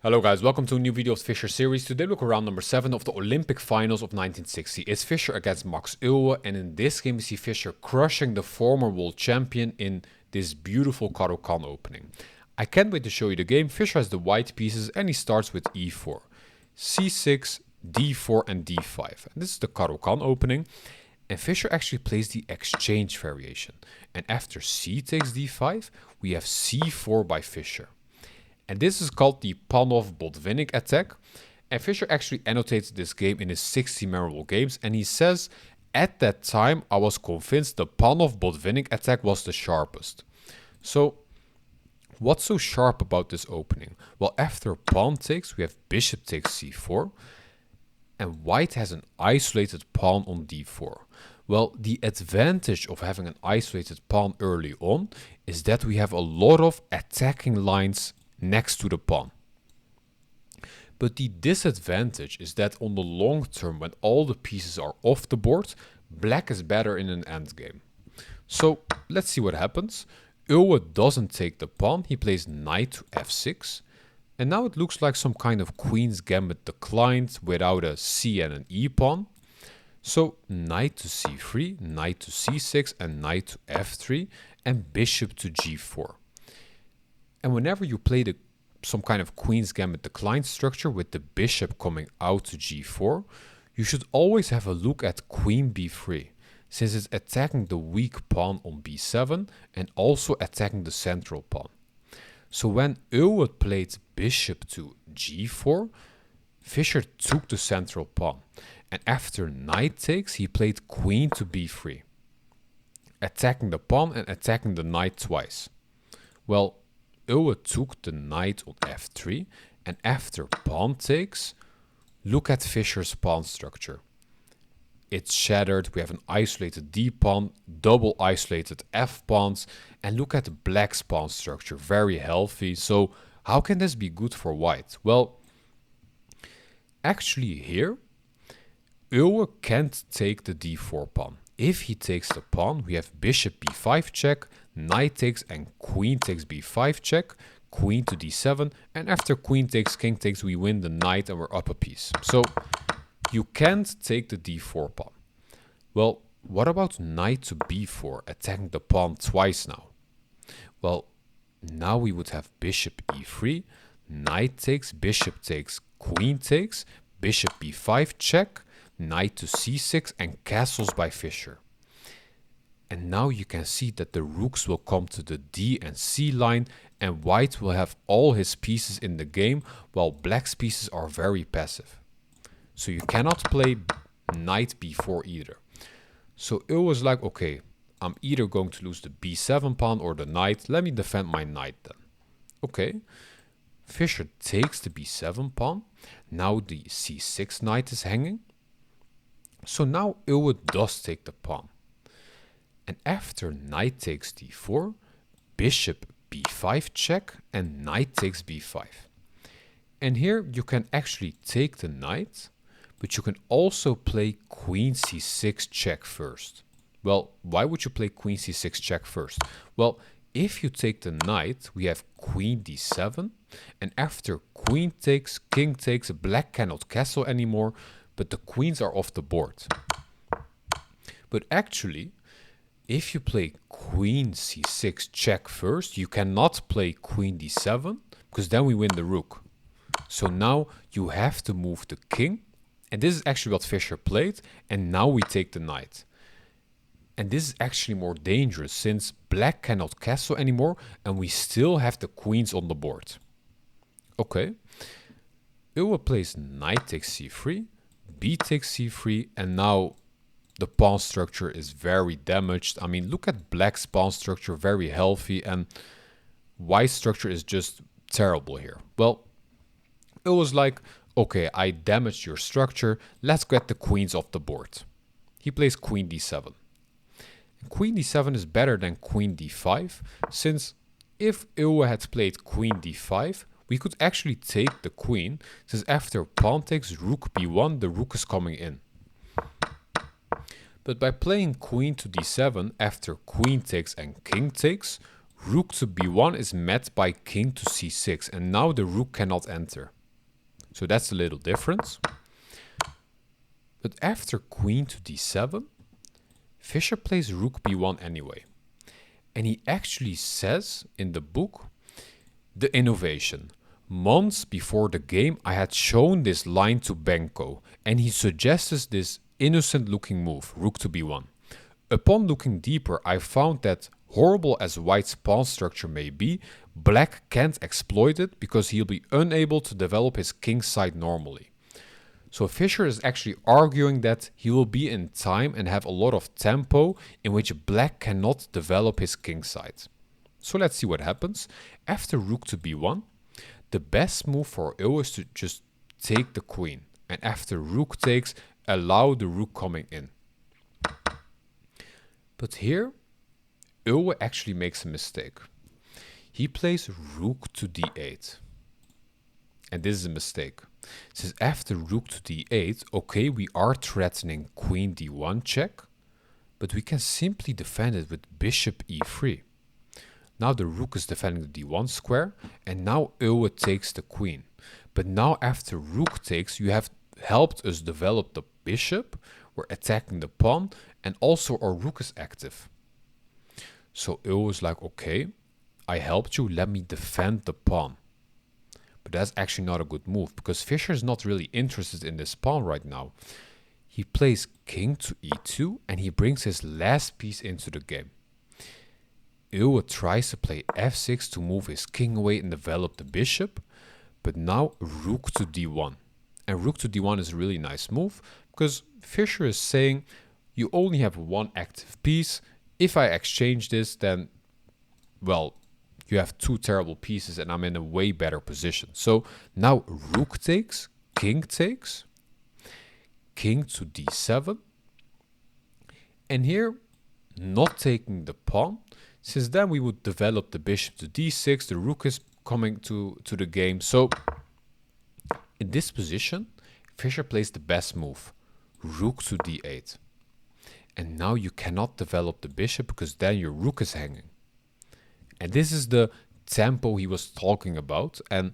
Hello guys, welcome to a new video of the Fischer series. Today we look around number 7 of the Olympic finals of 1960. It's Fischer against Max Euwe, and in this game we see Fischer crushing the former world champion in this beautiful Caro-Kann opening. I can't wait to show you the game. Fischer has the white pieces and he starts with e4, c6, d4 and d5. And this is the Caro-Kann opening. And Fischer actually plays the exchange variation. And after c takes d5, we have c4 by Fischer. And this is called the Panov-Botvinnik attack. And Fischer actually annotates this game in his 60 memorable games. And he says, at that time, I was convinced the Panov-Botvinnik attack was the sharpest. So, what's so sharp about this opening? Well, after pawn takes, we have bishop takes c4. And white has an isolated pawn on d4. Well, the advantage of having an isolated pawn early on is that we have a lot of attacking lines next to the pawn. But the disadvantage is that on the long term, when all the pieces are off the board, black is better in an endgame. So let's see what happens. Euwe doesn't take the pawn, he plays knight to f6. And now it looks like some kind of queen's gambit declined without a c and an e pawn. So knight to c3, knight to c6 and knight to f3 and bishop to g4. And whenever you play some kind of queen's gambit decline structure with the bishop coming out to g4, you should always have a look at queen b3, since it's attacking the weak pawn on b7 and also attacking the central pawn. So when Euwe played bishop to g4, Fischer took the central pawn. And after knight takes, he played queen to b3, attacking the pawn and attacking the knight twice. Well, Euwe took the knight on f3, and after pawn takes, look at Fischer's pawn structure. It's shattered, we have an isolated d pawn, double isolated f pawns, and look at black's pawn structure, very healthy. So how can this be good for white? Well, actually here, Euwe can't take the d4 pawn. If he takes the pawn, we have bishop b5 check, knight takes and queen takes b5 check, queen to d7, and after queen takes, king takes, we win the knight and we're up a piece. So you can't take the d4 pawn. Well, what about knight to b4, attacking the pawn twice now? Well, now we would have bishop e3, knight takes, queen takes, bishop b5 check, knight to c6 and castles by Fischer. And now you can see that the rooks will come to the d and c line and white will have all his pieces in the game while black's pieces are very passive. So you cannot play knight b4 either. So Euwe was like, okay, I'm either going to lose the b7 pawn or the knight. Let me defend my knight then. Okay. Fischer takes the b7 pawn. Now the c6 knight is hanging. So now Euwe does take the pawn. And after knight takes d4, bishop b5 check and knight takes b5. And here you can actually take the knight, but you can also play queen c6 check first. Well, why would you play queen c6 check first? Well, if you take the knight, we have queen d7, and after queen takes, king takes, black cannot castle anymore, but the queens are off the board. But actually, if you play queen c6 check first, you cannot play queen d7, because then we win the rook. So now you have to move the king, and this is actually what Fischer played, and now we take the knight. And this is actually more dangerous, since black cannot castle anymore, and we still have the queens on the board. Okay, Euwe plays knight takes c3, b takes c3, and now the pawn structure is very damaged. I mean, look at black's pawn structure, very healthy, and white's structure is just terrible here. Well, it was like, okay, I damaged your structure, let's get the queens off the board. He plays queen d7. And queen d7 is better than queen d5, since if Euwe had played queen d5, we could actually take the queen, since after pawn takes rook b1, the rook is coming in. But by playing queen to d7 after queen takes and king takes, rook to b1 is met by king to c6, and now the rook cannot enter. So that's a little difference. But after queen to d7, Fischer plays rook b1 anyway. And he actually says in the book, the innovation. Months before the game, I had shown this line to Benko, and he suggests this innocent looking move, rook to b1. Upon looking deeper, I found that horrible as white's pawn structure may be, black can't exploit it because he'll be unable to develop his king side normally. So Fischer is actually arguing that he will be in time and have a lot of tempo in which black cannot develop his king side. So let's see what happens. After rook to b1, the best move for Euwe is to just take the queen. And after rook takes, allow the rook coming in. But here, Euwe actually makes a mistake. He plays rook to d8. And this is a mistake. Since after rook to d8, okay, we are threatening queen d1 check, but we can simply defend it with bishop e3. Now the rook is defending the d1 square, and now Euwe takes the queen. But now after rook takes, you have helped us develop the bishop, we're attacking the pawn, and also our rook is active. So Euwe is like, okay, I helped you, let me defend the pawn. But that's actually not a good move, because Fischer is not really interested in this pawn right now. He plays king to e2, and he brings his last piece into the game. Euwe tries to play f6 to move his king away and develop the bishop, but now rook to d1. And rook to d1 is a really nice move, because Fischer is saying, you only have one active piece. If I exchange this, then, well, you have two terrible pieces and I'm in a way better position. So now rook takes, king to d7. And here, not taking the pawn, since then we would develop the bishop to d6, the rook is coming to the game. So in this position, Fischer plays the best move, rook to d8. And now you cannot develop the bishop because then your rook is hanging. And this is the tempo he was talking about, and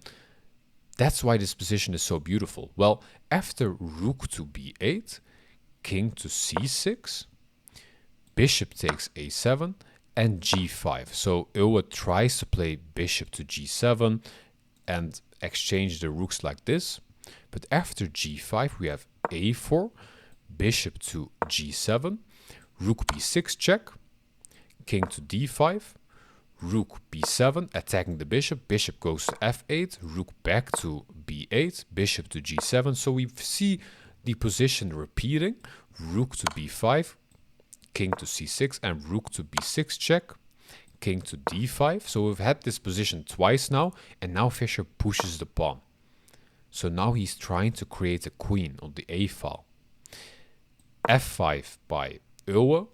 that's why this position is so beautiful. Well, after rook to b8, king to c6, bishop takes a7, and g5. So Euwe tries to play bishop to g7 and exchange the rooks like this. But after g5, we have a4, bishop to g7, rook b6 check, king to d5, rook b7, attacking the bishop, bishop goes to f8, rook back to b8, bishop to g7. So we see the position repeating, rook to b5, king to c6, and rook to b6 check, king to d5. So we've had this position twice now, and now Fischer pushes the pawn. So now he's trying to create a queen on the a file. f5 by Euwe,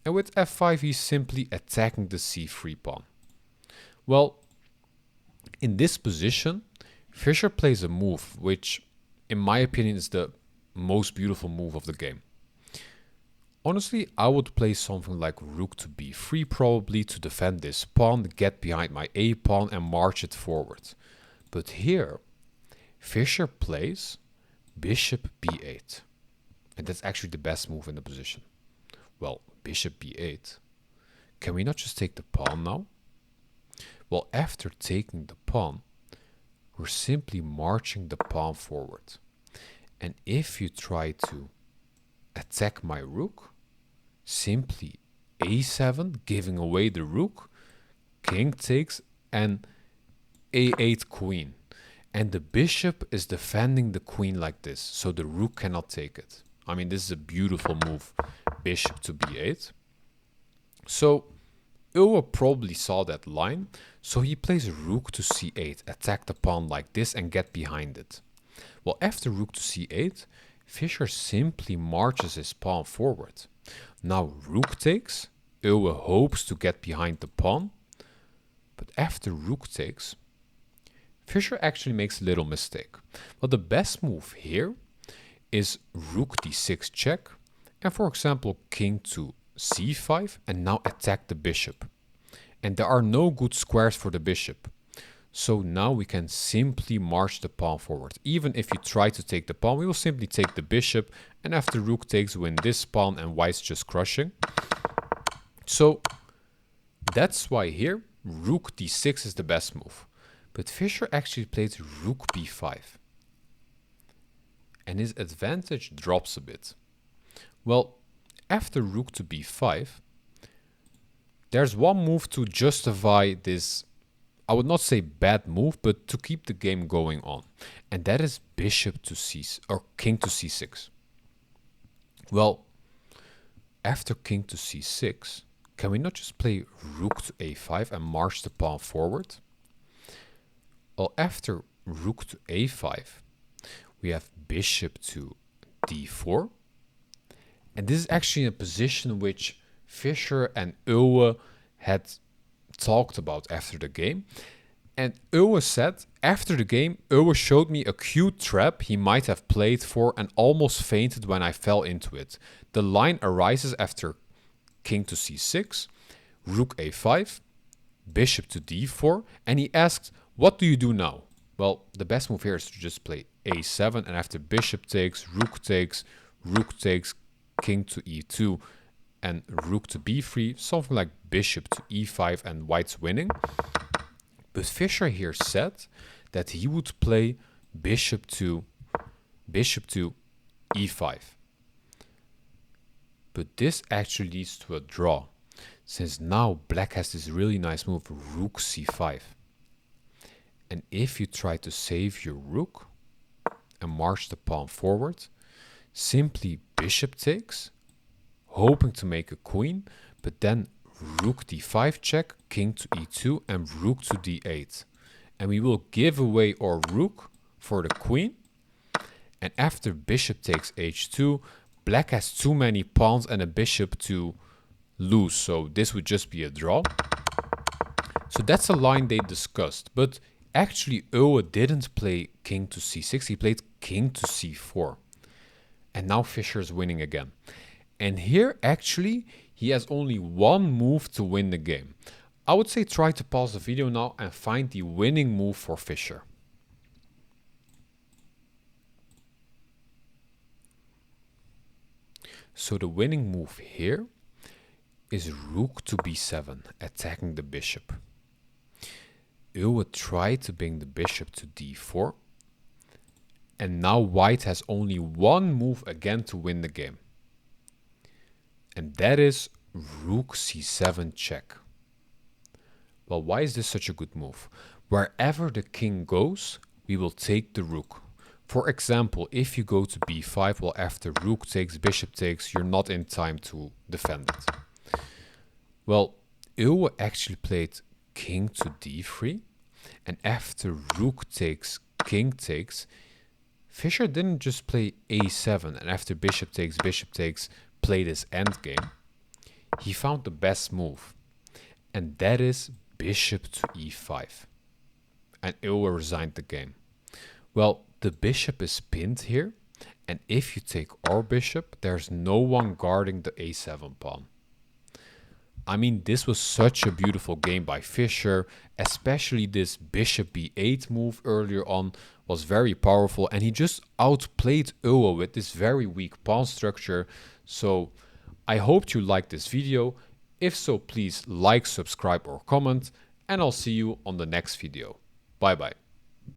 and with f5 he's simply attacking the c3 pawn. Well, in this position, Fischer plays a move which, in my opinion, is the most beautiful move of the game. Honestly, I would play something like rook to b3 probably to defend this pawn, get behind my a pawn and march it forward. But here, Fischer plays bishop b8. And that's actually the best move in the position. Well, bishop b8. Can we not just take the pawn now? Well, after taking the pawn, we're simply marching the pawn forward. And if you try to attack my rook, simply a7, giving away the rook, king takes, and a8 queen. And the bishop is defending the queen like this, so the rook cannot take it. I mean, this is a beautiful move, bishop to b8. So Euwe probably saw that line, so he plays rook to c8, attack the pawn like this and get behind it. Well, after rook to c8, Fischer simply marches his pawn forward. Now rook takes, Euwe hopes to get behind the pawn, but after rook takes, Fischer actually makes a little mistake. Well, the best move here is rook d6 check, and for example king to c5, and now attack the bishop. And there are no good squares for the bishop. So now we can simply march the pawn forward. Even if you try to take the pawn, we will simply take the bishop, and after rook takes, win this pawn, and white's just crushing. So that's why here rook d6 is the best move. But Fischer actually played rook b5. And his advantage drops a bit. Well, after rook to b5, there's one move to justify this, I would not say bad move, but to keep the game going on. And that is bishop to c6 or king to c6. Well, after king to c6, can we not just play rook to a5 and march the pawn forward? Well, after rook to a5, we have bishop to d4. And this is actually a position which Fischer and Euwe had talked about after the game. And Euwe said, after the game, Euwe showed me a cute trap he might have played for and almost fainted when I fell into it. The line arises after king to c6, rook a5, bishop to d4, and he asked, what do you do now? Well, the best move here is to just play a7, and after bishop takes, rook takes, king to e2, and rook to b3, something like bishop to e5 and white's winning. But Fischer here said that he would play bishop to e5. But this actually leads to a draw, since now black has this really nice move, rook c5. And if you try to save your rook and march the pawn forward, simply bishop takes, hoping to make a queen, but then rook d5 check, king to e2, and rook to d8. And we will give away our rook for the queen. And after bishop takes h2, black has too many pawns and a bishop to lose, so this would just be a draw. So that's a line they discussed, but actually Euwe didn't play king to c6, he played king to c4. And now Fischer is winning again. And here actually he has only one move to win the game. I would say try to pause the video now and find the winning move for Fischer. So the winning move here is rook to b7, attacking the bishop. Euwe tried to bring the bishop to d4. And now white has only one move again to win the game. And that is rook c7 check. Well, why is this such a good move? Wherever the king goes, we will take the rook. For example, if you go to b5, well, after rook takes, bishop takes, you're not in time to defend it. Well, Euwe actually played king to d3. And after rook takes, king takes, Fischer didn't just play a7 and after bishop takes, play this endgame. He found the best move. And that is bishop to e5. And Euwe resigned the game. Well, the bishop is pinned here. And if you take our bishop, there's no one guarding the a7 pawn. I mean, this was such a beautiful game by Fischer, especially this bishop b8 move earlier on was very powerful, and he just outplayed Euwe with this very weak pawn structure. So I hope you liked this video. If so, please like, subscribe or comment, and I'll see you on the next video. Bye bye.